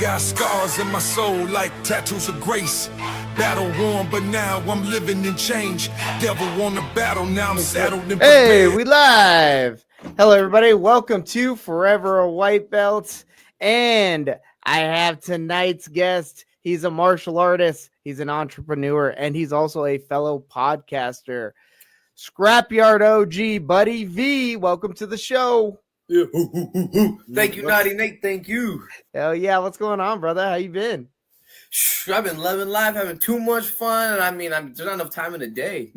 got scars in my soul like tattoos of grace. Battle worn, but now I'm living in change. Devil on the battle, now I'm saddled and prepared. Hey, we live. Hello, everybody. Welcome to Forever a White Belt. And I have tonight's guest. He's a martial artist, he's an entrepreneur, and he's also a fellow podcaster. Scrapyard OG, Buddy V. Welcome to the show. Yeah. Thank you, Naughty Nate. Thank you. Hell yeah. What's going on, brother? How you been? I've been loving life, having too much fun. And I mean, there's not enough time in the day.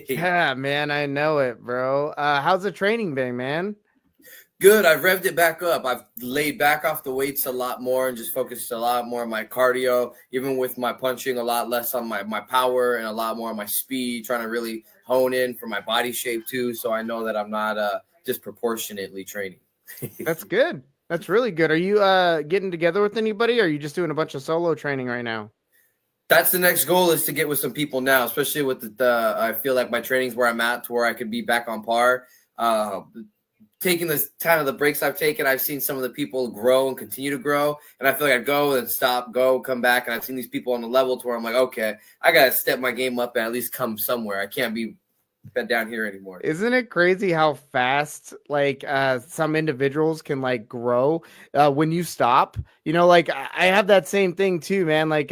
Yeah, man, I know it, bro. How's the training been, man? Good. I've revved it back up. I've laid back off the weights a lot more and just focused a lot more on my cardio, even with my punching, a lot less on my power and a lot more on my speed, trying to really hone in for my body shape too. So I know that I'm not disproportionately training. That's good. That's really good. Are you getting together with anybody, or are you just doing a bunch of solo training right now? That's the next goal, is to get with some people now, especially with the I feel like my training's where I'm at, to where I could be back on par. Taking this kind of the breaks I've taken, I've seen some of the people grow and continue to grow, and I feel like I go and stop, go, come back, and I've seen these people on the level to where I'm like, okay, I gotta step my game up and at least come somewhere. I can't be been down here anymore. Isn't it crazy how fast like some individuals can like grow when you stop? You know, like I have that same thing too, man. Like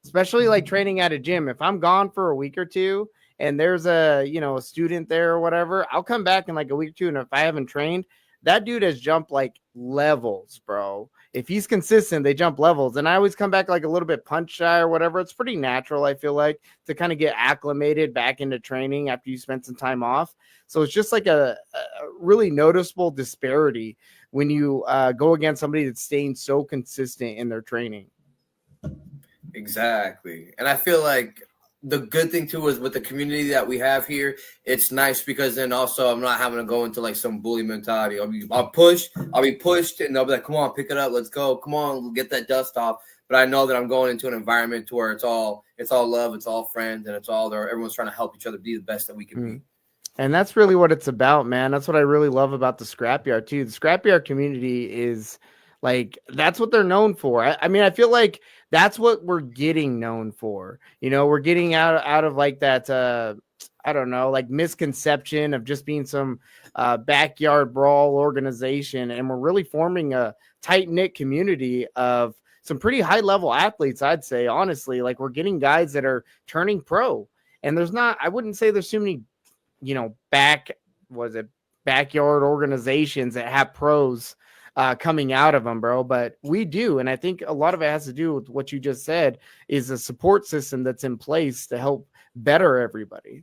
especially like training at a gym. If I'm gone for a week or two and there's a student there or whatever, I'll come back in like a week or two, and if I haven't trained, that dude has jumped like levels, bro. If he's consistent, they jump levels. And I always come back like a little bit punch shy or whatever. It's pretty natural, I feel like, to kind of get acclimated back into training after you spend some time off. So it's just like a really noticeable disparity when you go against somebody that's staying so consistent in their training. Exactly. And I feel like the good thing too is with the community that we have here, it's nice because then also I'm not having to go into like some bully mentality. I'll be pushed, and they'll be like, come on, pick it up, let's go, come on, we'll get that dust off. But I know that I'm going into an environment to where it's all love, it's all friends, and it's all there. Everyone's trying to help each other be the best that we can be. And that's really what it's about, man. That's what I really love about the Scrapyard too. The Scrapyard community is like, that's what they're known for. I mean, I feel like that's what we're getting known for. You know, we're getting out of like that, I don't know, like misconception of just being some backyard brawl organization. And we're really forming a tight-knit community of some pretty high-level athletes, I'd say, honestly. Like, we're getting guys that are turning pro. And I wouldn't say there's too many, backyard organizations that have pros coming out of them, bro, but we do. And I think a lot of it has to do with what you just said, is a support system that's in place to help better everybody.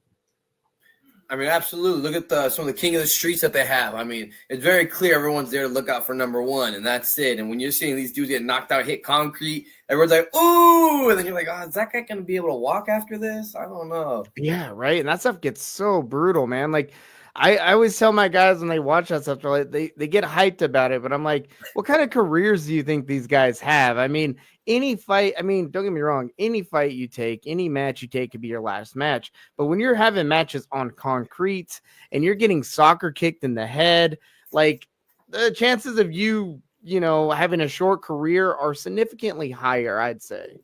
I mean, absolutely. Look at some of the king of the streets that they have. I mean, it's very clear everyone's there to look out for number one, and that's it. And when you're seeing these dudes get knocked out, hit concrete, everyone's like, ooh, and then you're like, oh, is that guy going to be able to walk after this? I don't know. Yeah, right. And that stuff gets so brutal, man. Like, I always tell my guys when they watch that stuff, like, they get hyped about it, but I'm like, what kind of careers do you think these guys have? I mean, any fight, don't get me wrong, any fight you take, any match you take could be your last match. But when you're having matches on concrete and you're getting soccer kicked in the head, like, the chances of you having a short career are significantly higher, I'd say.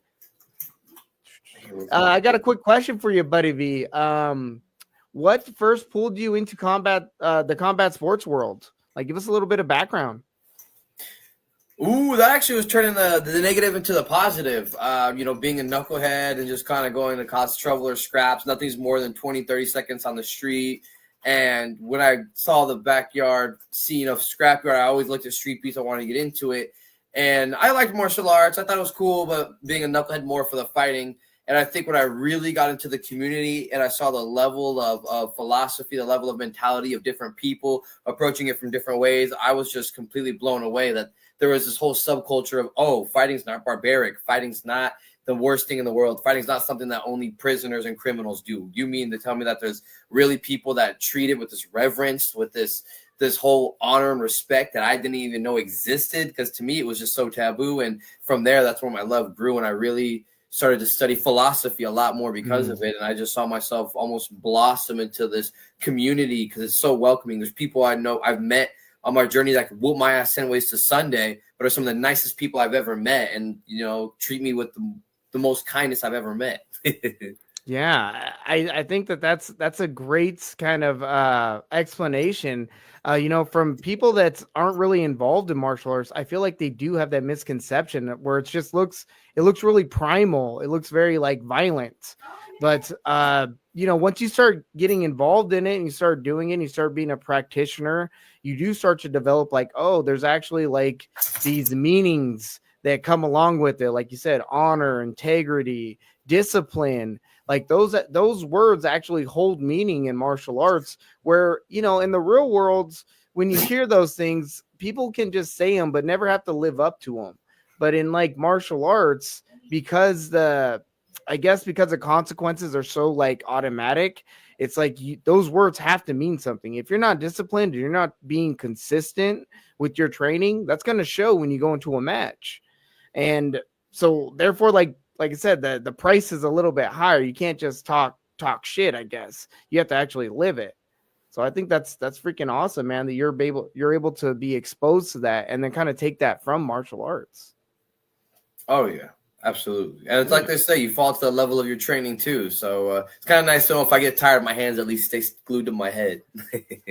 I got a quick question for you, Buddy V. What first pulled you into the combat sports world? Like, give us a little bit of background. Ooh, that actually was turning the negative into the positive. Being a knucklehead and just kind of going to cause trouble or scraps. Nothing's more than 20, 30 seconds on the street. And when I saw the backyard scene of Scrapyard, I always looked at street beats. I wanted to get into it. And I liked martial arts. I thought it was cool, but being a knucklehead more for the fighting. And I think when I really got into the community and I saw the level of philosophy, the level of mentality of different people approaching it from different ways, I was just completely blown away that there was this whole subculture of, oh, fighting's not barbaric. Fighting's not the worst thing in the world. Fighting's not something that only prisoners and criminals do. You mean to tell me that there's really people that treat it with this reverence, with this whole honor and respect that I didn't even know existed? Because to me, it was just so taboo. And from there, that's where my love grew. And I really started to study philosophy a lot more because of it. And I just saw myself almost blossom into this community because it's so welcoming. There's people I know I've met on my journey that could whoop my ass 10 ways to Sunday, but are some of the nicest people I've ever met, and treat me with the most kindness I've ever met. Yeah, I think that's a great kind of explanation. From people that aren't really involved in martial arts, I feel like they do have that misconception where it looks really primal. It looks very like violent. But once you start getting involved in it and you start doing it and you start being a practitioner, you do start to develop like, oh, there's actually like these meanings that come along with it. Like you said, honor, integrity, discipline, like those words actually hold meaning in martial arts, where in the real world, when you hear those things, people can just say them but never have to live up to them. But in like martial arts, because the consequences are so like automatic, it's like those words have to mean something. If you're not disciplined, you're not being consistent with your training, that's going to show when you go into a match. And so therefore, like I said, the price is a little bit higher. You can't just talk shit, I guess. You have to actually live it. So I think that's freaking awesome, man, that you're able to be exposed to that and then kind of take that from martial arts. Oh yeah, absolutely. And it's like they say, you fall to the level of your training too. So it's kind of nice to know if I get tired, my hands at least stay glued to my head.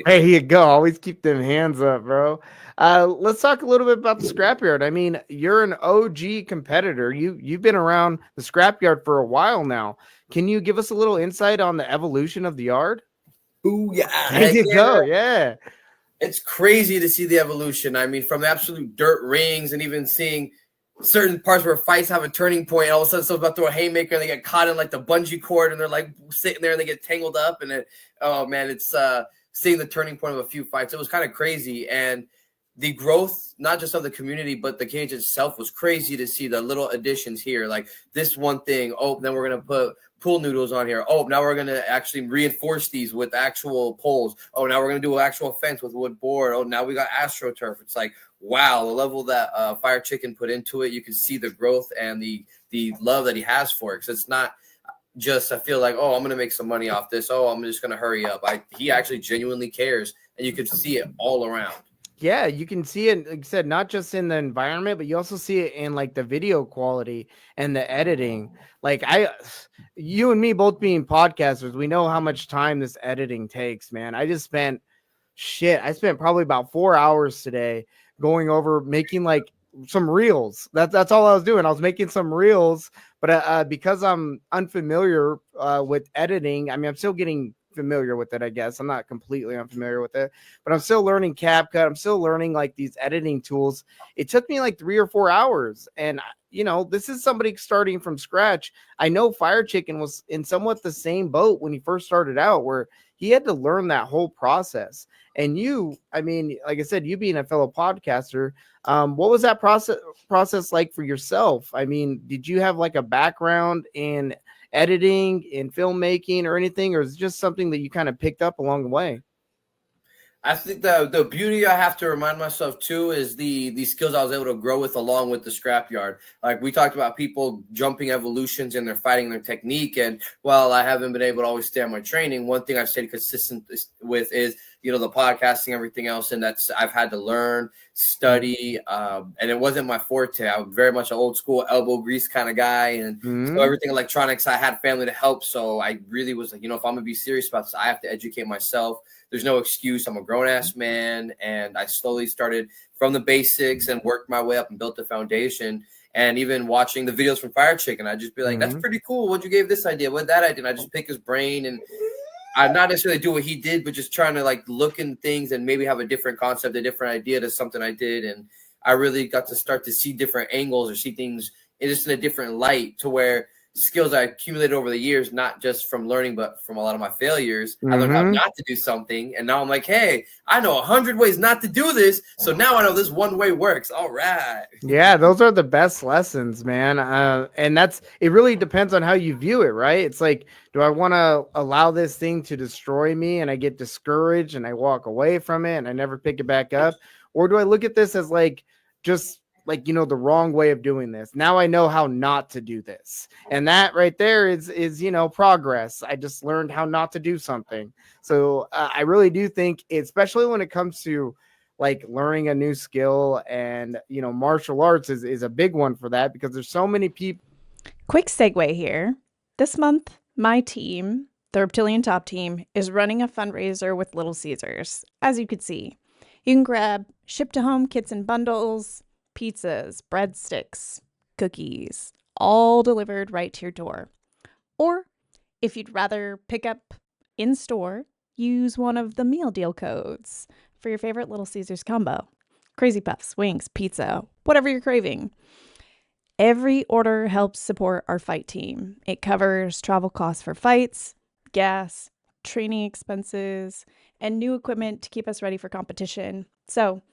There you go. Always keep them hands up, bro. Let's talk a little bit about the Scrapyard. I mean, you're an OG competitor. You've been around the Scrapyard for a while now. Can you give us a little insight on the evolution of the yard? Ooh, yeah. There you go. Yeah. It's crazy to see the evolution. I mean, from the absolute dirt rings and even seeing certain parts where fights have a turning point. All of a sudden, someone's about to throw a haymaker and they get caught in like the bungee cord and they're like sitting there and they get tangled up. And oh man, it's seeing the turning point of a few fights. It was kind of crazy. And the growth, not just of the community, but the cage itself was crazy to see the little additions here. Like this one thing. Oh, then we're going to put pool noodles on here. Oh, now we're going to actually reinforce these with actual poles. Oh, now we're going to do an actual fence with wood board. Oh, now we got AstroTurf. It's like, wow, the level that Fire Chicken put into it, you can see the growth and the love that he has for it. Because it's not just, I feel like, oh, I'm going to make some money off this. Oh, I'm just going to hurry up. He actually genuinely cares, and you can see it all around. Yeah, you can see it, like I said, not just in the environment, but you also see it in like the video quality and the editing. Like you and me both being podcasters, we know how much time this editing takes, man. I spent probably about 4 hours today going over making like some reels. That's all I was doing. I was making some reels, but because I'm unfamiliar with editing, I mean, I'm still getting familiar with it, I guess. I'm not completely unfamiliar with it, but I'm still learning CapCut. I'm still learning like these editing tools. It took me like 3 or 4 hours. And this is somebody starting from scratch. I know Fire Chicken was in somewhat the same boat when he first started out, where he had to learn that whole process. And I mean, like I said, you being a fellow podcaster, what was that process like for yourself? I mean, did you have like a background in editing, in filmmaking or anything, or is it just something that you kind of picked up along the way? I think the beauty I have to remind myself too is the skills I was able to grow with along with the Scrapyard. Like we talked about people jumping evolutions in their fighting, their technique. And while I haven't been able to always stay on my training, one thing I've stayed consistent with is, the podcasting, everything else. And that's, I've had to learn, study. And it wasn't my forte. I'm very much an old school elbow grease kind of guy. And so everything electronics, I had family to help. So I really was like, if I'm going to be serious about this, I have to educate myself. There's no excuse. I'm a grown-ass man, and I slowly started from the basics and worked my way up and built the foundation. And even watching the videos from Fire Chicken, I'd just be like, that's pretty cool. What'd you give this idea? What that idea? And I just pick his brain, and I not necessarily do what he did, but just trying to like look in things and maybe have a different concept, a different idea to something I did. And I really got to start to see different angles or see things just in a different light, to where skills I accumulated over the years, not just from learning, but from a lot of my failures. I learned how not to do something. And now I'm like, hey, I know 100 ways not to do this. So now I know this one way works. All right. Yeah, those are the best lessons, man. And it really depends on how you view it, right? It's like, do I want to allow this thing to destroy me and I get discouraged and I walk away from it and I never pick it back up? Or do I look at this as like, just like, the wrong way of doing this? Now I know how not to do this. And that right there is progress. I just learned how not to do something. So I really do think, especially when it comes to like learning a new skill. And, martial arts is a big one for that, because there's so many people. Quick segue here. This month, my team, the Reptilian Top Team, is running a fundraiser with Little Caesars. As you could see, you can grab ship-to-home kits and bundles, pizzas, breadsticks, cookies, all delivered right to your door. Or, if you'd rather pick up in-store, use one of the meal deal codes for your favorite Little Caesars combo. Crazy Puffs, wings, pizza, whatever you're craving. Every order helps support our fight team. It covers travel costs for fights, gas, training expenses, and new equipment to keep us ready for competition. So,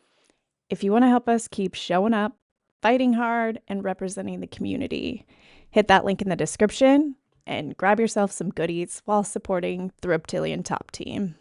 if you want to help us keep showing up, fighting hard, and representing the community, hit that link in the description and grab yourself some goodies while supporting the Reptilian Top Team.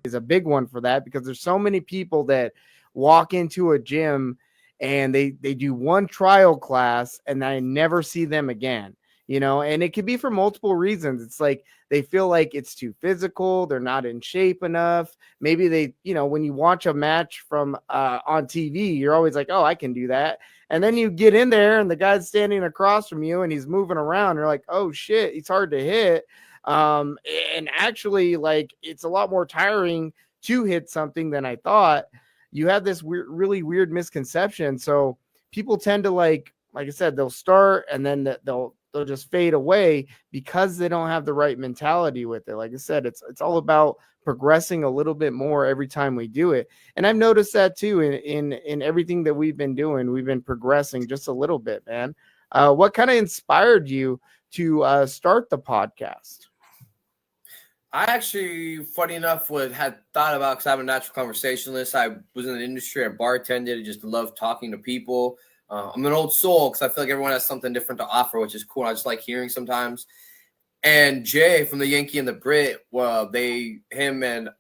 Is a big one for that, because there's so many people that walk into a gym and they do one trial class and I never see them again, and it could be for multiple reasons. It's like they feel like it's too physical, they're not in shape enough. Maybe they, when you watch a match from on TV, you're always like, oh, I can do that. And then you get in there and the guy's standing across from you and he's moving around. You're like, oh shit, he's hard to hit. And actually, like, it's a lot more tiring to hit something than I thought. You have this really weird misconception. So people tend to, like I said, they'll start and then they'll just fade away because they don't have the right mentality with it. Like I said, it's all about progressing a little bit more every time we do it. And I've noticed that too in everything that we've been doing. We've been progressing just a little bit, man. What kind of inspired you to start the podcast? I actually, funny enough, had thought about, because I'm a natural conversationalist. I was in the industry, I bartended, I just love talking to people. I'm an old soul because I feel like everyone has something different to offer, which is cool. I just like hearing sometimes. And Jay from the Yankee and the Brit, well, him and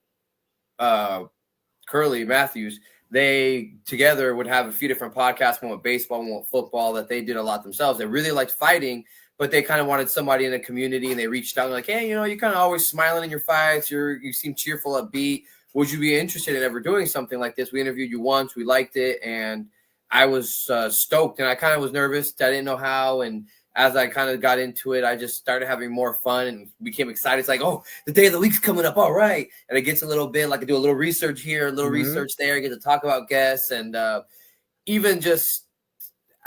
Curly Matthews, they together would have a few different podcasts, one with baseball, one with football, that they did a lot themselves. They really liked fighting, but they kind of wanted somebody in the community, and they reached out and like, hey, you're kind of always smiling in your fights. You seem cheerful, upbeat. Would you be interested in ever doing something like this? We interviewed you once. We liked it. And I was stoked, and I kind of was nervous. I didn't know how. And as I kind of got into it, I just started having more fun and became excited. It's like, oh, the day of the week's coming up. All right. And it gets a little bit like I do a little research here, a little research there. I get to talk about guests. And even just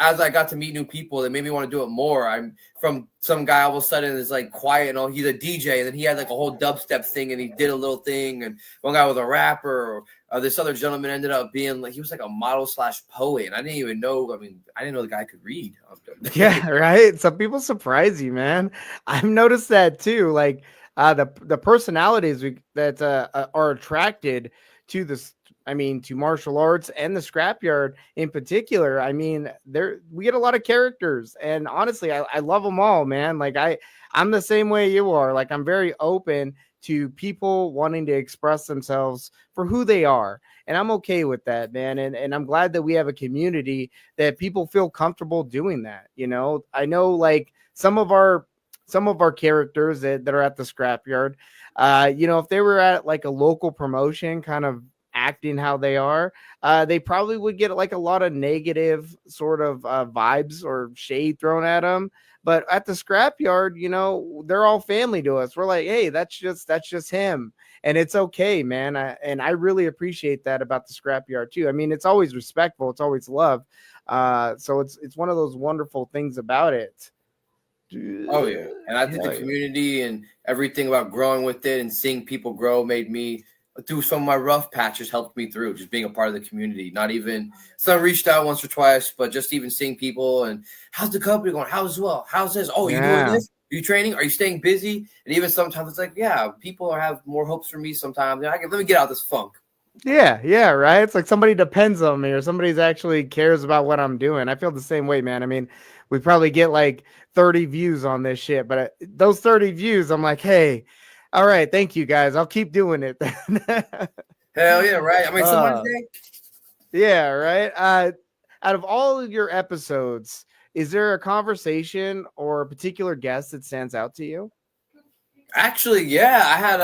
as I got to meet new people, that made me want to do it more. I'm from some guy all of a sudden is like quiet and he's a DJ, and then he had like a whole dubstep thing and he did a little thing. And one guy was a rapper. This other gentleman ended up being like, he was like a model/poet. And I didn't even know. I didn't know the guy could read. Yeah, right. Some people surprise you, man. I've noticed that too. Like the personalities that are attracted to this. To martial arts and the Scrapyard in particular. We get a lot of characters, and honestly, I love them all, man. Like I'm the same way you are. Like I'm very open to people wanting to express themselves for who they are. And I'm okay with that, man. And I'm glad that we have a community that people feel comfortable doing that. I know like some of our characters that are at the Scrapyard, if they were at like a local promotion kind of acting how they are, they probably would get like a lot of negative sort of vibes or shade thrown at them. But at the Scrapyard, they're all family to us. We're like, hey, that's just him, and it's okay, man. I really appreciate that about the Scrapyard too. It's always respectful, it's always love. So it's one of those wonderful things about it. Oh yeah, and I think the community and everything about growing with it and seeing people grow made me, through some of my rough patches, helped me through just being a part of the community. Not even, so I reached out once or twice, but just even seeing people and how's the company going? How's this? Oh, you doing this? Are you training? Are you staying busy? And even sometimes it's like, yeah, people have more hopes for me sometimes. Let me get out of this funk. Yeah, right. It's like somebody depends on me or somebody's actually cares about what I'm doing. I feel the same way, man. We probably get like 30 views on this shit, but those 30 views, I'm like, hey, all right, thank you guys. I'll keep doing it. Hell yeah, right. Someone today. Yeah, right. Out of all of your episodes, is there a conversation or a particular guest that stands out to you? Actually, yeah. I had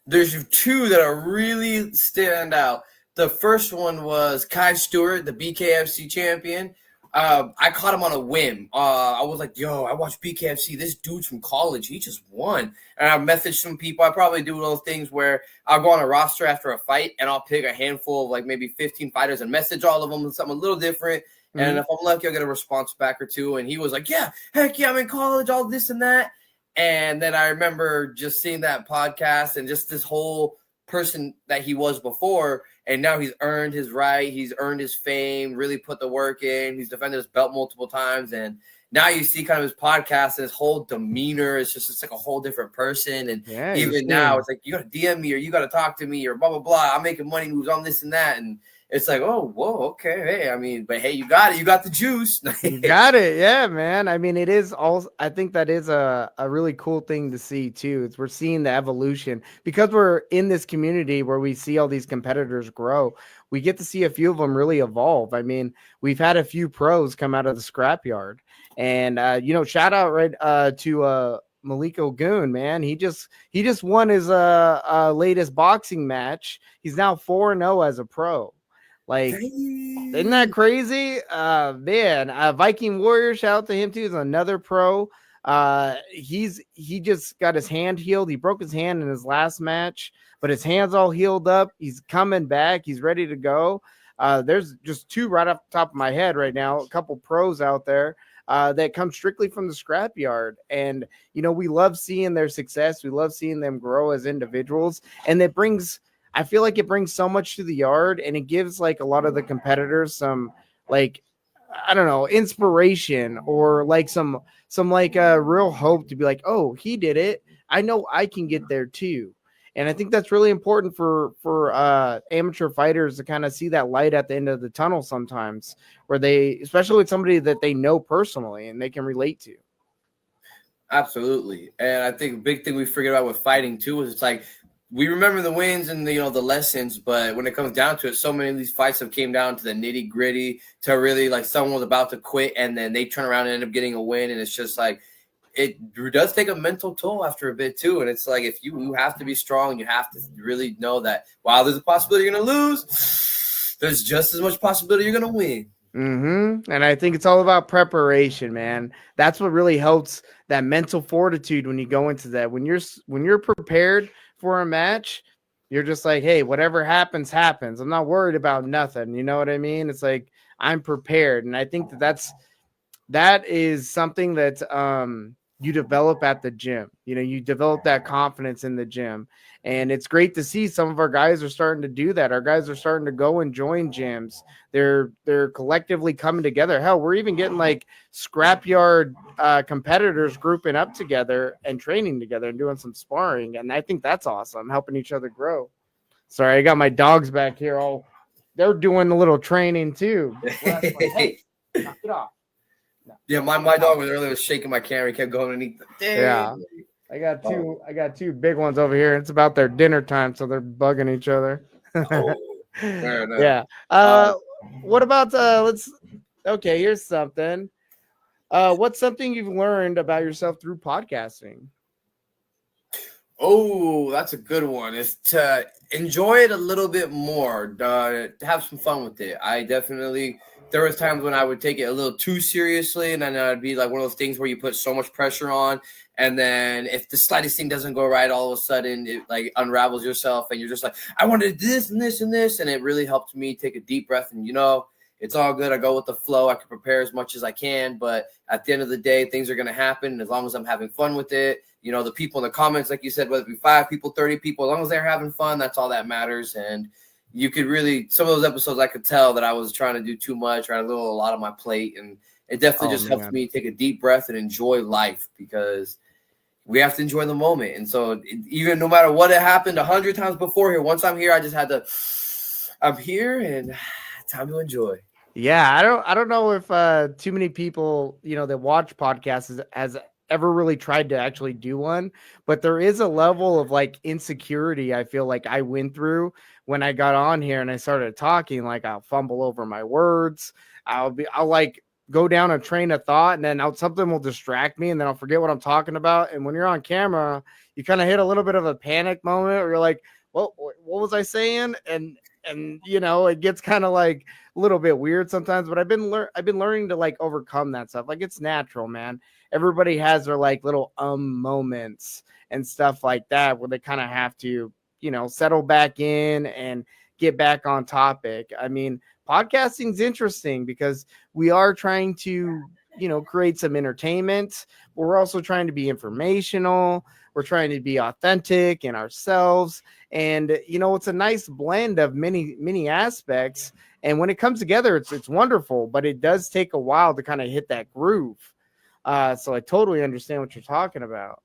There's two that are really stand out. The first one was Kai Stewart, the BKFC champion. I caught him on a whim. I was like, yo, I watched BKFC. This dude's from college. He just won. And I messaged some people. I probably do those things where I'll go on a roster after a fight and I'll pick a handful of like maybe 15 fighters and message all of them with something a little different. Mm-hmm. And if I'm lucky, I'll get a response back or two. And he was like, yeah, heck yeah, I'm in college, all this and that. And then I remember just seeing that podcast and just this whole person that he was before. And now he's earned his right. He's earned his fame, really put the work in. He's defended his belt multiple times. And now you see kind of his podcast and his whole demeanor. It's like a whole different person. And even now it's like, you got to DM me or you got to talk to me or blah, blah, blah. I'm making money moves on this and that. And it's like, oh, whoa, okay. Hey, I mean, but hey, you got it. You got the juice. You got it. Yeah, man. I mean, it is also, I think that is a really cool thing to see too. It's we're seeing the evolution because we're in this community where we see all these competitors grow. We get to see a few of them really evolve. I mean, we've had a few pros come out of the scrapyard and, shout out to Maliko Goon, man. He just won his latest boxing match. He's now 4-0 as a pro. Like, isn't that crazy? Man, Viking Warrior, shout out to him too. He's another pro. He just got his hand healed. He broke his hand in his last match, but his hand's all healed up. He's coming back. He's ready to go. There's just two right off the top of my head right now, a couple pros out there that come strictly from the scrapyard. And, we love seeing their success. We love seeing them grow as individuals. And I feel like it brings so much to the yard and it gives like a lot of the competitors some like, I don't know, inspiration or like some like real hope to be like, oh, he did it. I know I can get there too. And I think that's really important for amateur fighters to kind of see that light at the end of the tunnel sometimes where they, especially with somebody that they know personally and they can relate to. Absolutely. And I think a big thing we forget about with fighting too is it's like, we remember the wins and the lessons, but when it comes down to it, so many of these fights have came down to the nitty gritty to really like someone was about to quit and then they turn around and end up getting a win. And it's just like, it does take a mental toll after a bit too. And it's like, if you have to be strong, you have to really know that while there's a possibility you're going to lose, there's just as much possibility you're going to win. Mm-hmm. And I think it's all about preparation, man. That's what really helps that mental fortitude when you go into that. When you're prepared for a match, you're just like, hey, whatever happens. I'm not worried about nothing. You know what I mean? It's like I'm prepared. And I think that is something that you develop at the gym. You develop that confidence in the gym. And it's great to see some of our guys are starting to do that. Our guys are starting to go and join gyms. They're collectively coming together. Hell, we're even getting like scrapyard competitors grouping up together and training together and doing some sparring. And I think that's awesome, helping each other grow. Sorry, I got my dogs back here. They're doing a little training too. Like, hey, knock it off. No. Yeah, my dog was shaking my camera. He kept going and eat. Yeah. I got two big ones over here. It's about their dinner time, so they're bugging each other. Yeah. What about here's something. What's something you've learned about yourself through podcasting? Oh, that's a good one. Is to enjoy it a little bit more, to have some fun with it. There was times when I would take it a little too seriously, and then I'd be like one of those things where you put so much pressure on, and then if the slightest thing doesn't go right, all of a sudden it like unravels yourself, and you're just like, I wanted this and this and this, and it really helped me take a deep breath, and it's all good. I go with the flow. I can prepare as much as I can, but at the end of the day, things are going to happen, and as long as I'm having fun with it, the people in the comments, like you said, whether it be 5 people, 30 people, as long as they're having fun, that's all that matters. And you could really, some of those episodes, I could tell that I was trying to do too much, a lot on my plate. And it definitely helps me take a deep breath and enjoy life because we have to enjoy the moment. And so even no matter what had happened 100 times before here, once I'm here, I just had to, I'm here and time to enjoy. Yeah. I don't know if too many people, that watch podcasts has ever really tried to actually do one, but there is a level of like insecurity I feel like I went through when I got on here and I started talking. Like I'll fumble over my words. I'll like go down a train of thought, and then something will distract me, and then I'll forget what I'm talking about. And when you're on camera, you kind of hit a little bit of a panic moment where you're like, what was I saying? And it gets kind of like a little bit weird sometimes, but I've been learning to like overcome that stuff. Like, it's natural, man. Everybody has their like little moments and stuff like that where they kind of have to, settle back in and get back on topic. I mean, podcasting's interesting because we are trying to, create some entertainment, but we're also trying to be informational. We're trying to be authentic in ourselves. And, it's a nice blend of many aspects. And when it comes together, it's wonderful, but it does take a while to kind of hit that groove. So I totally understand what you're talking about.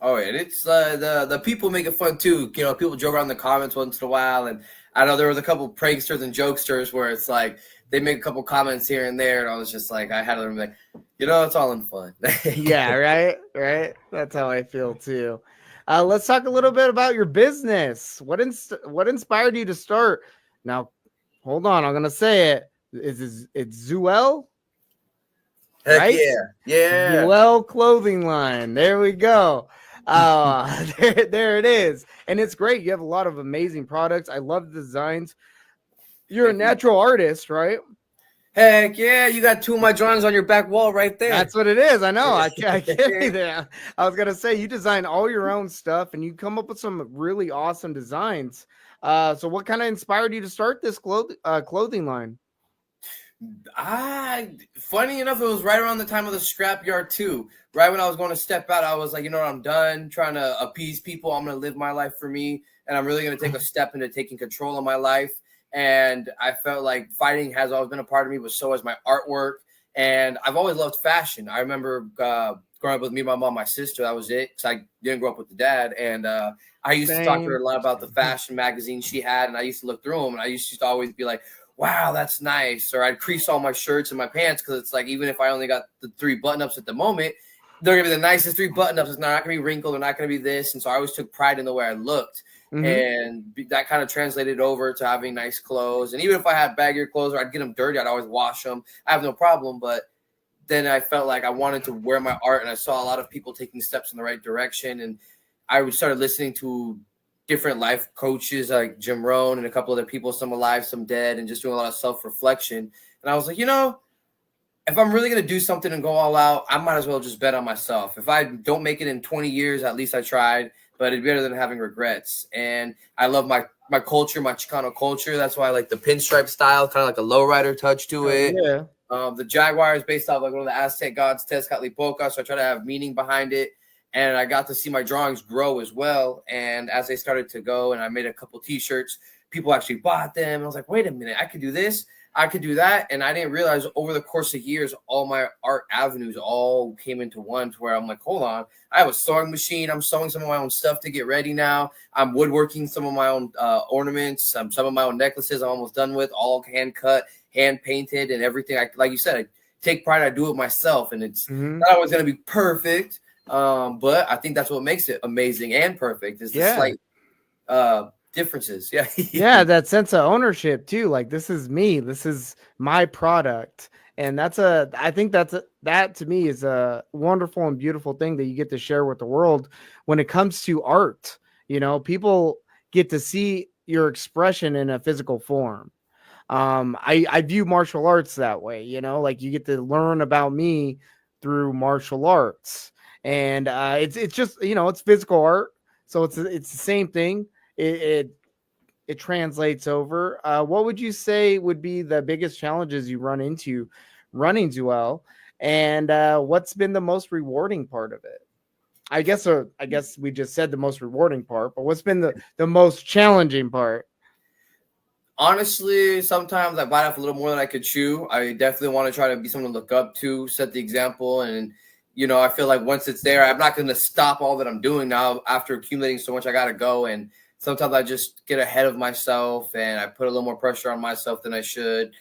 Oh, and it's the people make it fun too. People joke around in the comments once in a while, and I know there was a couple pranksters and jokesters where it's like they make a couple comments here and there, and I was just like, I had to be like, it's all in fun. Yeah, right. That's how I feel too. Let's talk a little bit about your business. What inspired you to start? Now, hold on, I'm gonna say it. It's Zuel? Heck Right? yeah. Zuel clothing line. There we go. There it is. And it's great. You have a lot of amazing products. I love the designs. You're a natural artist, right? Heck yeah, you got 2 of my drawings on your back wall right there. That's what it is. I know. I can't be there. I was gonna say you design all your own stuff and you come up with some really awesome designs. So what kind of inspired you to start this clothing line? Funny enough, it was right around the time of the Scrapyard too. Right when I was going to step out, I was like, I'm done trying to appease people. I'm going to live my life for me, and I'm really going to take a step into taking control of my life. And I felt like fighting has always been a part of me, but so has my artwork. And I've always loved fashion. I remember growing up with me, my mom, my sister. That was it, because I didn't grow up with the dad. And I used to talk to her a lot about the fashion magazines she had, and I used to look through them, and I used to always be like, wow, that's nice. Or I'd crease all my shirts and my pants because it's like, even if I only got the 3 button-ups at the moment, they're going to be the nicest 3 button-ups. It's not going to be wrinkled. They're not going to be this. And so I always took pride in the way I looked. Mm-hmm. And that kind of translated over to having nice clothes. And even if I had baggier clothes or I'd get them dirty, I'd always wash them. I have no problem. But then I felt like I wanted to wear my art, and I saw a lot of people taking steps in the right direction. And I started listening to different life coaches like Jim Rohn and a couple other people, some alive, some dead, and just doing a lot of self-reflection. And I was like, if I'm really going to do something and go all out, I might as well just bet on myself. If I don't make it in 20 years, at least I tried, but it'd be better than having regrets. And I love my culture, my Chicano culture. That's why I like the pinstripe style, kind of like a lowrider touch to it. Yeah. The Jaguar is based off like one of the Aztec gods, Tezcatlipoca, so I try to have meaning behind it. And I got to see my drawings grow as well. And as they started to go, and I made a couple T-shirts, people actually bought them. And I was like, wait a minute, I could do this. I could do that. And I didn't realize over the course of years, all my art avenues all came into one, to where I'm like, hold on, I have a sewing machine. I'm sewing some of my own stuff to get ready now. I'm woodworking some of my own ornaments, some of my own necklaces I'm almost done with, all hand cut, hand painted, and everything. Like you said, I take pride. I do it myself. And it's not always going to be perfect. But I think that's what makes it amazing and perfect, is the slight differences. Yeah. That sense of ownership too. Like, this is me, this is my product. And I think that to me is a wonderful and beautiful thing that you get to share with the world when it comes to art. People get to see your expression in a physical form. I view martial arts that way, like you get to learn about me through martial arts. And it's just, it's physical art. So it's the same thing. It translates over. What would you say would be the biggest challenges you run into running Zuel? And what's been the most rewarding part of it? I guess we just said the most rewarding part, but what's been the most challenging part? Honestly, sometimes I bite off a little more than I could chew. I definitely want to try to be someone to look up to, set the example. And I feel like once it's there, I'm not going to stop all that I'm doing now. After accumulating so much, I got to go. And sometimes I just get ahead of myself, and I put a little more pressure on myself than I should.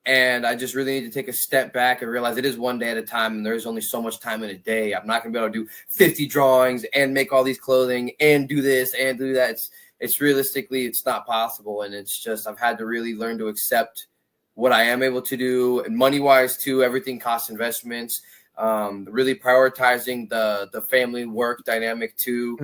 And I just really need to take a step back and realize it is one day at a time, and there's only so much time in a day. I'm not going to be able to do 50 drawings and make all these clothing and do this and do that. It's realistically, it's not possible. And it's just, I've had to really learn to accept what I am able to do, and money wise too. Everything costs investments. Really prioritizing the family work dynamic too,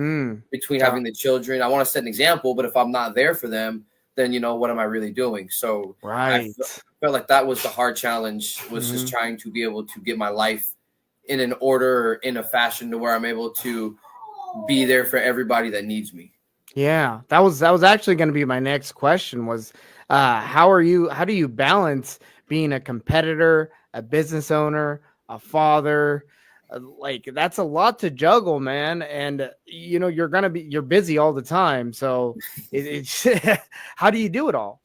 between Talk. having the children. I want to set an example, but if I'm not there for them, then what am I really doing? So Right. felt like that was the hard challenge, was just trying to be able to get my life in an order, or in a fashion to where I'm able to be there for everybody that needs me. Yeah, that was actually going to be my next question was how do you balance being a competitor, a business owner, a father? Like that's a lot to juggle, man. And you're busy all the time. So it's how do you do it all?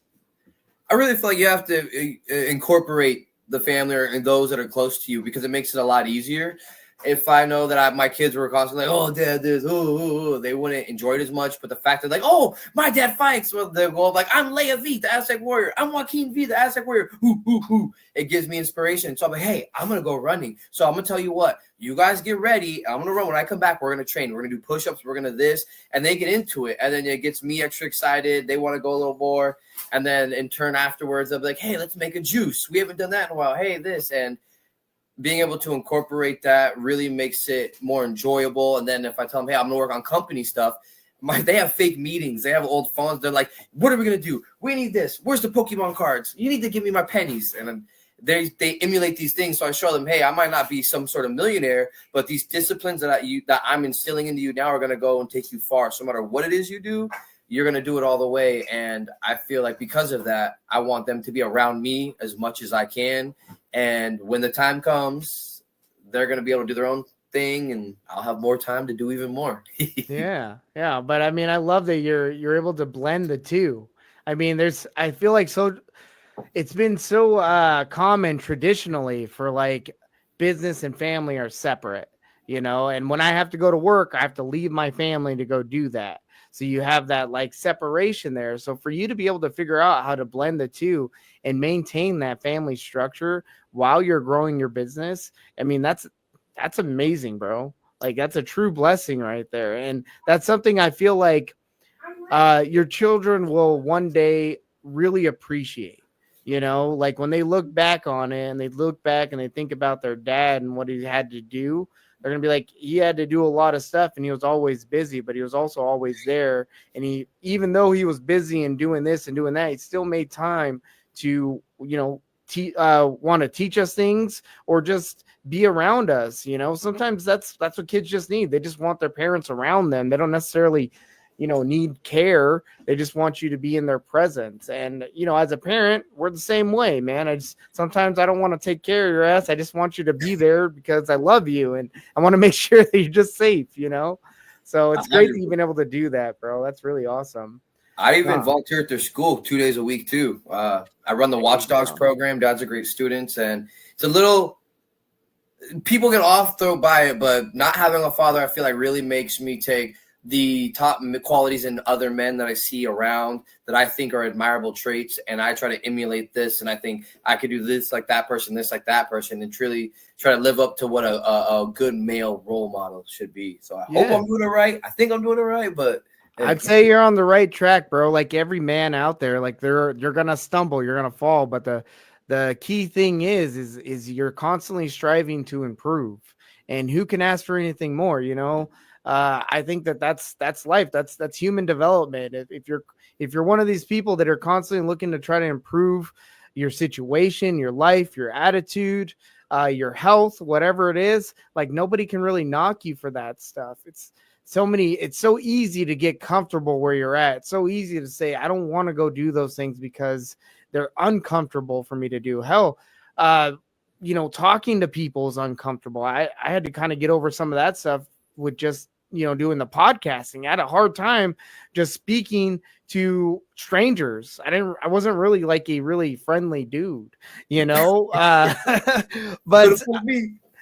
I really feel like you have to incorporate the family and those that are close to you, because it makes it a lot easier. If I know that my kids were constantly like, "Oh, dad, this," they wouldn't enjoy it as much. But the fact that like, "Oh, my dad fights," well, they'll go like, "I'm Leia V, the Aztec warrior. I'm Joaquin V, the Aztec warrior." It gives me inspiration. So I'm like, "Hey, I'm gonna go running. So I'm gonna tell you what, you guys get ready. I'm gonna run. When I come back, we're gonna train. We're gonna do push-ups. We're gonna this," and they get into it, and then it gets me extra excited. They want to go a little more, and then in turn afterwards, they'll be like, "Hey, let's make a juice. We haven't done that in a while. Hey, this," and being able to incorporate that really makes it more enjoyable. And then if I tell them, "Hey, I'm gonna work on company stuff," they have fake meetings. They have old phones. They're like, "What are we gonna do? We need this. Where's the Pokemon cards? You need to give me my pennies." And then they emulate these things. So I show them, "Hey, I might not be some sort of millionaire, but these disciplines that I'm instilling into you now are gonna go and take you far. So no matter what it is you do, you're gonna do it all the way." And I feel like because of that, I want them to be around me as much as I can. And when the time comes, they're going to be able to do their own thing, and I'll have more time to do even more. Yeah. But I mean, I love that you're able to blend the two. I mean, I feel like it's been so common traditionally for like business and family are separate, and when I have to go to work, I have to leave my family to go do that. So you have that like separation there. So for you to be able to figure out how to blend the two and maintain that family structure while you're growing your business, I mean, that's amazing, bro. Like that's a true blessing right there. And that's something I feel like your children will one day really appreciate. Like when they look back on it and they look back and they think about their dad and what he had to do, they're gonna be like, he had to do a lot of stuff and he was always busy, but he was also always there. And even though he was busy and doing this and doing that, he still made time to, want to teach us things or just be around us. Sometimes that's what kids just need. They just want their parents around them. They don't necessarily need care. They just want you to be in their presence. And as a parent, we're the same way, man. Sometimes I don't want to take care of your ass. I just want you to be there because I love you and I want to make sure that you're just safe. So it's great that you've been able to do that, bro. That's really awesome. I even volunteer at their school 2 days a week too. I run the Watchdogs program. Dads are great students, and it's a little, people get off though by it, but not having a father, I feel like really makes me take the top qualities in other men that I see around that I think are admirable traits, and I try to emulate this. And I think I could do this like that person, this like that person, and truly try to live up to what a good male role model should be. So I hope I'm doing it right. I think I'm doing it right, but I'd say you're on the right track, bro. Like every man out there, like you're gonna stumble, you're gonna fall, but the key thing is you're constantly striving to improve. And who can ask for anything more? I think that's life. That's human development. If you're one of these people that are constantly looking to try to improve your situation, your life, your attitude, your health, whatever it is, like nobody can really knock you for that stuff. It's so easy to get comfortable where you're at. It's so easy to say, I don't want to go do those things because they're uncomfortable for me to do. Hell, talking to people is uncomfortable. I had to kind of get over some of that stuff with just, doing the podcasting. I had a hard time just speaking to strangers. I wasn't really like a really friendly dude, but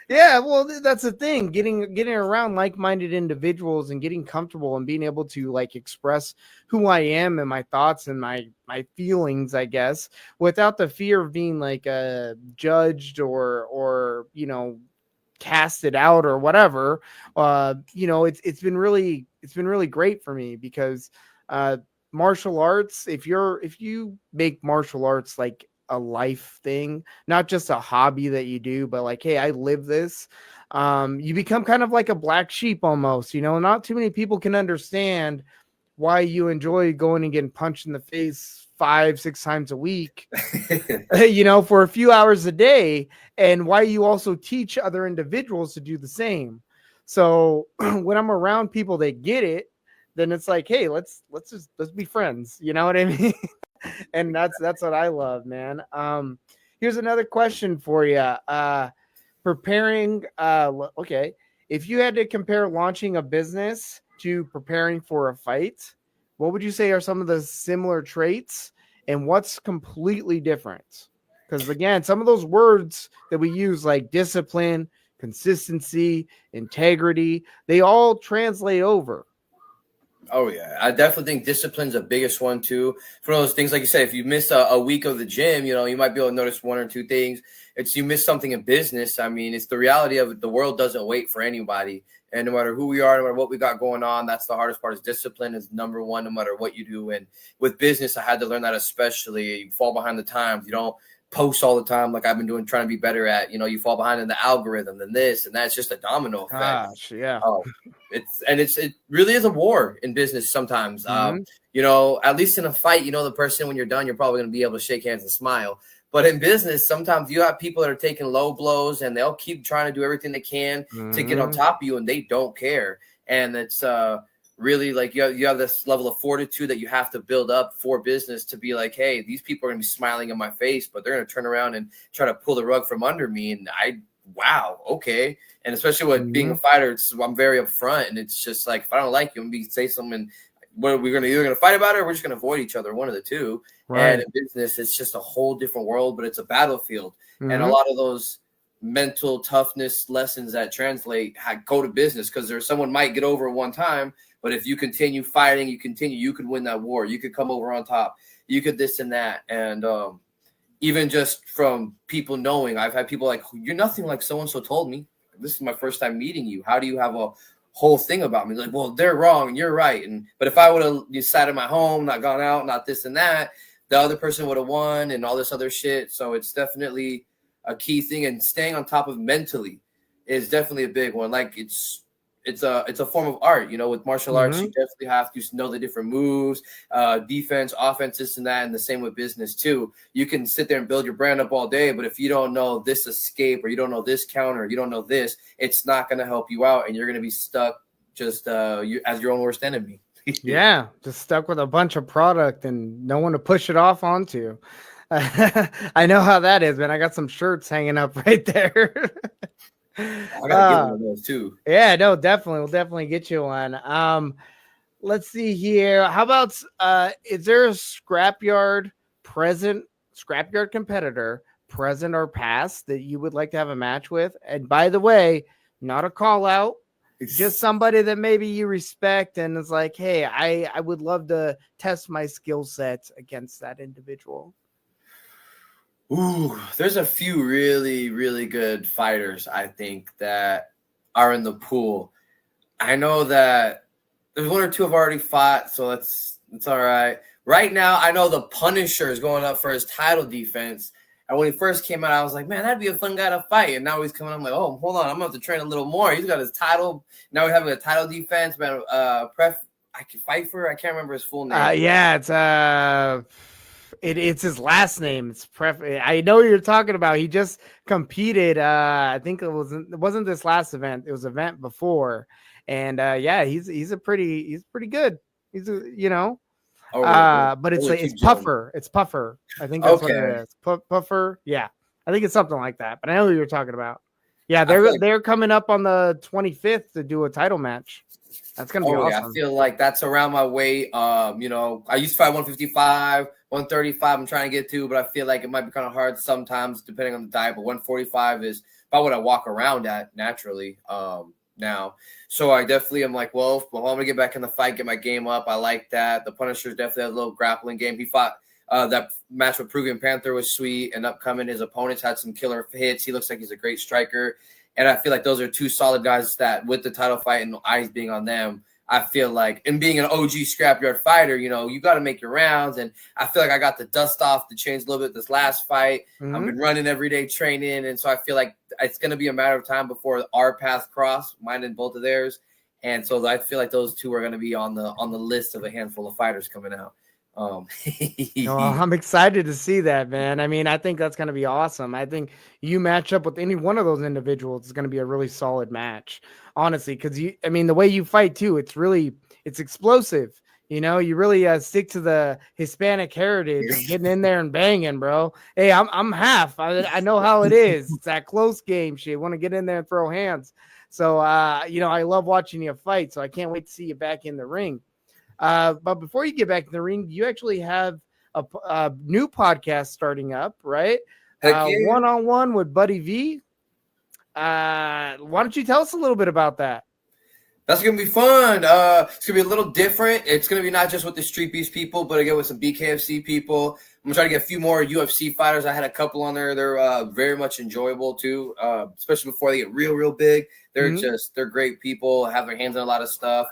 yeah, well, that's the thing. Getting around like-minded individuals and getting comfortable and being able to like express who I am and my thoughts and my feelings, I guess, without the fear of being like judged or casted out or whatever. It's been really great for me because martial arts, if you make martial arts like a life thing, not just a hobby that you do, but like, hey, I live this. You become kind of like a black sheep almost, you know. Not too many people can understand why you enjoy going and getting punched in the face 5-6 times a week, you know, for a few hours a day, and why you also teach other individuals to do the same. So when I'm around people that get it, then it's like, hey, let's be friends. You know what I mean? And that's what I love, man. Here's another question for you. Preparing, okay, if you had to compare launching a business to preparing for a fight, what would you say are some of the similar traits, and what's completely different? Because again, some of those words that we use, like discipline, consistency, integrity, they all translate over. Oh yeah, I definitely think discipline's the biggest one too. For those things, like you said, if you miss a week of the gym, you know, you might be able to notice one or two things. It's you miss something in business. I mean, it's the reality of it. The world doesn't wait for anybody, and no matter who we are, no matter what we got going on, that's the hardest part. Is discipline is number one, no matter what you do. And with business, I had to learn that especially. You fall behind the times. You don't post all the time like I've been doing, trying to be better at. You know, you fall behind in the algorithm, then this and that's just a domino effect. Gosh, yeah. It really is a war in business sometimes. You know, at least in a fight, you know, the person when you're done, you're probably going to be able to shake hands and smile. But in business, sometimes you have people that are taking low blows and they'll keep trying to do everything they can to get on top of you, and they don't care. And it's really like you have this level of fortitude that you have to build up for business to be like, hey, these people are going to be smiling in my face, but they're going to turn around and try to pull the rug from under me. And wow, okay. And especially with being a fighter, I'm very upfront, and it's just like, if I don't like you, I'm going to say something. What are we going to either going to fight about it, or we're just going to avoid each other, one of the two. Right. And in business, it's just a whole different world, but it's a battlefield. And a lot of those mental toughness lessons that translate go to business, because there's someone might get over one time, but if you continue fighting, you could win that war. You could come over on top. You could this and that. And even just from people knowing, I've had people like, you're nothing like so-and-so told me. This is my first time meeting you. How do you have a whole thing about me? Like, well, they're wrong and you're right. But if I would have sat at my home, not gone out, not this and that, the other person would have won and all this other shit. So it's definitely a key thing. And staying on top of mentally is definitely a big one. Like it's a form of art, you know. With martial arts, you definitely have to know the different moves, defense, offense, this and that, and the same with business too. You can sit there and build your brand up all day, but if you don't know this escape, or you don't know this counter, or you don't know this, it's not going to help you out, and you're going to be stuck just as your own worst enemy. Yeah, just stuck with a bunch of product and no one to push it off onto. I know how that is, man. I got some shirts hanging up right there. I gotta get one of those too. Yeah, no, definitely. We'll definitely get you one. Let's see here. How about is there a scrapyard competitor, present or past, that you would like to have a match with? And by the way, not a call out, just somebody that maybe you respect and is like, hey, I would love to test my skill sets against that individual. Ooh, there's a few really, really good fighters, I think, that are in the pool. I know that there's one or two I've already fought, so it's all right. Right now, I know the Punisher is going up for his title defense. And when he first came out, I was like, man, that'd be a fun guy to fight. And now he's coming. I'm like, oh, hold on, I'm gonna have to train a little more. He's got his title. Now we're having a title defense, man. I can fight for. I can't remember his full name. Yeah, it's his last name. I know what you're talking about. He just competed. I think it wasn't this last event. It was an event before, and yeah, he's pretty good. But it's Puffer. It's Puffer. I think that's what it is. Puffer. Yeah, I think it's something like that. But I know who you're talking about. Yeah, they're coming up on the 25th to do a title match. That's gonna be awesome. Yeah, I feel like that's around my weight. You know, I used to fight 155, 135. I'm trying to get to, but I feel like it might be kind of hard sometimes depending on the diet. But 145 is about what I walk around at naturally now. So I definitely am like, well, I'm gonna get back in the fight, get my game up. I like that. The Punisher definitely has a little grappling game. He fought that match with Peruvian Panther was sweet and upcoming. His opponents had some killer hits. He looks like he's a great striker. And I feel like those are two solid guys that with the title fight and eyes being on them, I feel like, and being an OG scrapyard fighter, you know, you got to make your rounds. And I feel like I got the dust off the chains a little bit this last fight. I've been running every day training. And so I feel like it's going to be a matter of time before our paths cross, mine and both of theirs. And so I feel like those two are going to be on the list of a handful of fighters coming out. I'm excited to see that, man. I mean, I think that's going to be awesome. I think you match up with any one of those individuals is going to be a really solid match, honestly, because the way you fight too, it's explosive. You know, you really stick to the Hispanic heritage of getting in there and banging, bro. Hey, I'm half. I know how it is. It's that close game shit. Want to get in there and throw hands. So, I love watching you fight. So I can't wait to see you back in the ring. But before you get back in the ring, you actually have a new podcast starting up, right? One-on-one with Buddy V. Why don't you tell us a little bit about that? That's going to be fun. It's going to be a little different. It's going to be not just with the Street Beast people, but again with some BKFC people. I'm going to try to get a few more UFC fighters. I had a couple on there. They're very much enjoyable too, especially before they get real big. They're great people, have their hands on a lot of stuff.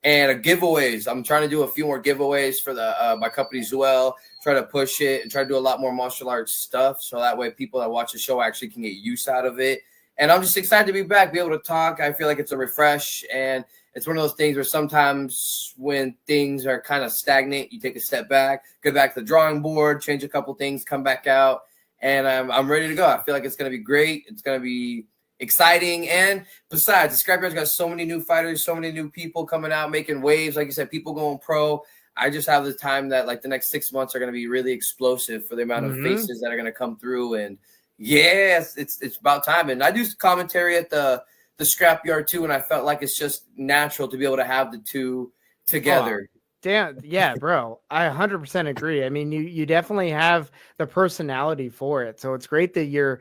And giveaways. I'm trying to do a few more giveaways for my company as well. Try to push it and try to do a lot more martial arts stuff. So that way people that watch the show actually can get use out of it. And I'm just excited to be back, be able to talk. I feel like it's a refresh. And it's one of those things where sometimes when things are kind of stagnant, you take a step back, go back to the drawing board, change a couple things, come back out. And I'm ready to go. I feel like it's going to be great. It's going to be exciting. And besides, the Scrapyard's got so many new fighters, so many new people coming out, making waves. Like you said, people going pro. I just have the time that like the next 6 months are going to be really explosive for the amount of faces that are going to come through. And yes, it's about time. And I do commentary at the Scrapyard too. And I felt like it's just natural to be able to have the two together. Damn, yeah, bro. I 100% agree. I mean, you definitely have the personality for it. So it's great that you're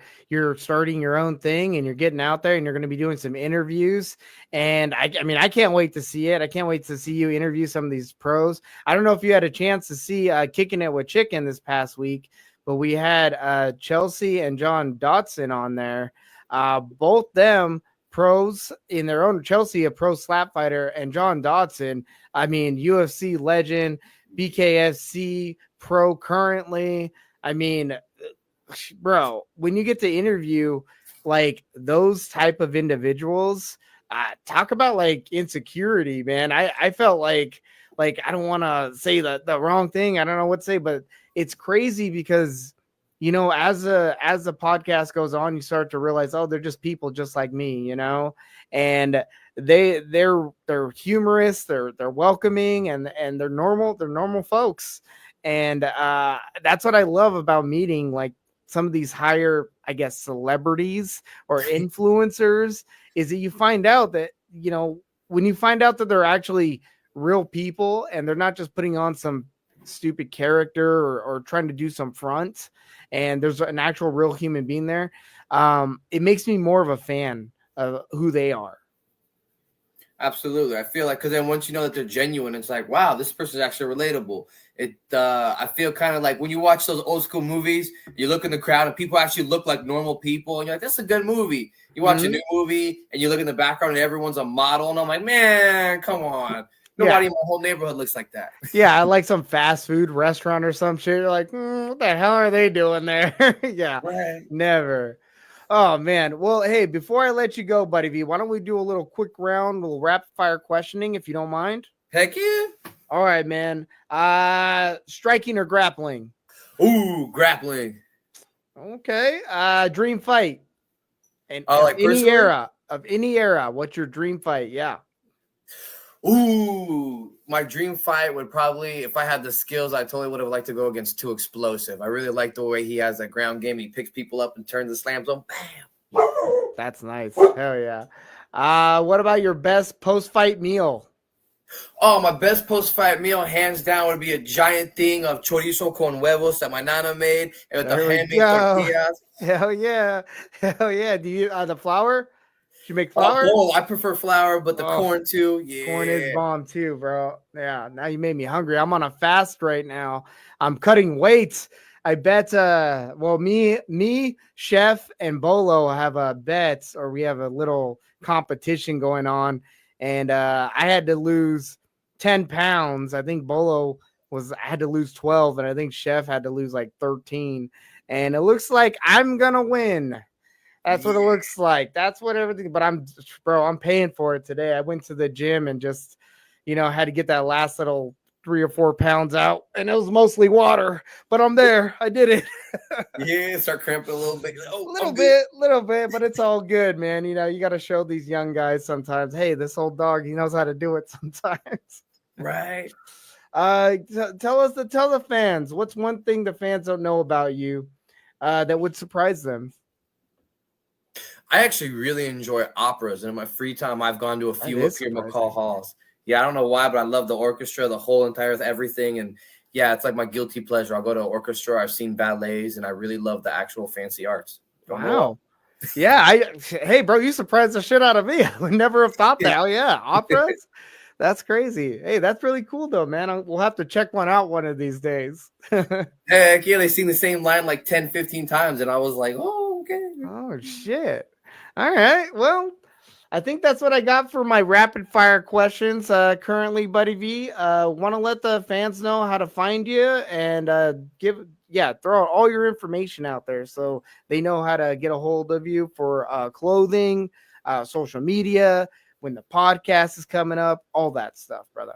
starting your own thing and you're getting out there and you're going to be doing some interviews. And I can't wait to see it. I can't wait to see you interview some of these pros. I don't know if you had a chance to see Kicking It with Chicken this past week, but we had Chelsea and John Dotson on there. Both them pros in their own. Chelsea, a pro slap fighter, and John Dotson, I mean, UFC legend, BKFC pro currently. I mean, bro, when you get to interview like those type of individuals, talk about like insecurity, man. I felt like I don't want to say the wrong thing. I don't know what to say, but it's crazy because as the podcast goes on, you start to realize, oh, they're just people just like me, and they're humorous, they're welcoming, and they're normal folks. And that's what I love about meeting like some of these higher, I guess, celebrities or influencers, is that you find out that, when you find out that they're actually real people and they're not just putting on some stupid character or trying to do some front, and there's an actual real human being there, it makes me more of a fan of who they are. Absolutely. I feel like, because then once you know that they're genuine, it's like, wow, this person is actually relatable. I feel kind of like when you watch those old school movies, you look in the crowd and people actually look like normal people, and you're like, that's a good movie. You watch a new movie and you look in the background and everyone's a model, and I'm like, man, come on. Nobody in my whole neighborhood looks like that. Yeah, I like some fast food restaurant or some shit. You're like, what the hell are they doing there? Yeah, right. Never. Oh, man. Well, hey, before I let you go, Buddy V, why don't we do a little quick round, a little rapid fire questioning, if you don't mind? Heck yeah. All right, man. Striking or grappling? Ooh, grappling. Okay. Dream fight. And like of any era, what's your dream fight? Yeah. Ooh, my dream fight would probably, if I had the skills, I totally would have liked to go against Too Explosive. I really like the way he has that ground game. He picks people up and turns the slams on. Bam. That's nice. Hell yeah. What about your best post-fight meal? Oh, my best post-fight meal, hands down, would be a giant thing of chorizo con huevos that my nana made, and with the handmade tortillas. Hell yeah. Hell yeah. Do you, the flour? You make flour? I prefer flour, but the corn too. Yeah. Corn is bomb too, bro. Yeah. Now you made me hungry. I'm on a fast right now. I'm cutting weight. I bet, me, Chef, and Bolo have a bet, or we have a little competition going on. and I had to lose 10 pounds. I think Bolo had to lose 12, and I think Chef had to lose like 13. And it looks like I'm gonna win. That's what it looks like. That's what everything. But I'm paying for it today. I went to the gym and just, had to get that last little 3 or 4 pounds out, and it was mostly water. But I'm there. I did it. Yeah, start cramping a little bit. Oh, little bit, but it's all good, man. You got to show these young guys sometimes. Hey, this old dog, he knows how to do it sometimes. Right. Tell the fans, what's one thing the fans don't know about you that would surprise them? I actually really enjoy operas, and in my free time, I've gone to a few That up is here in surprising. McCall Halls. Yeah, I don't know why, but I love the orchestra, the whole entire everything, and yeah, it's like my guilty pleasure. I'll go to an orchestra. I've seen ballets, and I really love the actual fancy arts. Don't know Wow. Yeah, hey, bro, you surprised the shit out of me. I would never have thought that. Oh, yeah, operas? That's crazy. Hey, that's really cool, though, man. We'll have to check one out one of these days. Heck yeah, they sing the same line like 10, 15 times, and I was like, oh, okay. Oh, shit. All right. Well, I think that's what I got for my rapid fire questions. Currently, Buddy V, want to let the fans know how to find you and throw out all your information out there so they know how to get a hold of you for clothing, social media, when the podcast is coming up, all that stuff, brother.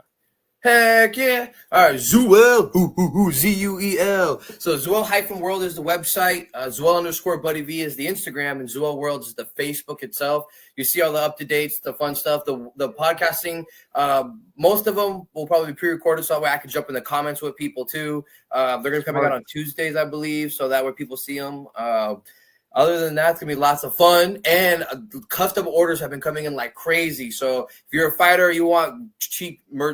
Heck yeah. All right, Zuel, Zuel. So Zuel-World is the website. Zuel_Buddy V is the Instagram, and Zuel World is the Facebook itself. You see all the up-to-dates, the fun stuff, the podcasting. Most of them will probably be pre-recorded, so that way I can jump in the comments with people too. They're going to be coming out on Tuesdays, I believe, so that way people see them. Other than that, it's going to be lots of fun, and custom orders have been coming in like crazy. So if you're a fighter, you want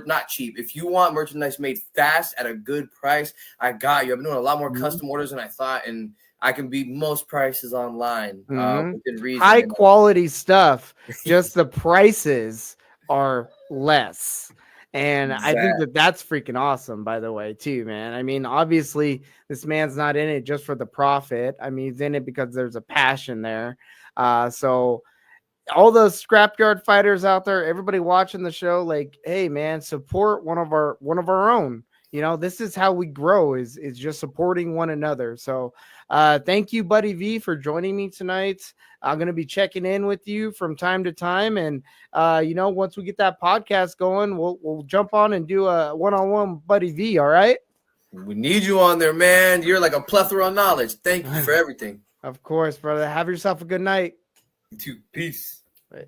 not cheap. If you want merchandise made fast at a good price, I got you. I've been doing a lot more custom orders than I thought, and I can beat most prices online within reason. High quality stuff, just the prices are less. And I think that's freaking awesome, by the way, too, man. I mean, obviously, this man's not in it just for the profit. I mean, he's in it because there's a passion there. So all those scrapyard fighters out there, everybody watching the show, like, hey, man, support one of our own. This is how we grow is just supporting one another. So thank you, Buddy V, for joining me tonight. I'm going to be checking in with you from time to time. And, once we get that podcast going, we'll jump on and do a one-on-one Buddy V. All right. We need you on there, man. You're like a plethora of knowledge. Thank you for everything. Of course, brother. Have yourself a good night. You too. Peace. Right.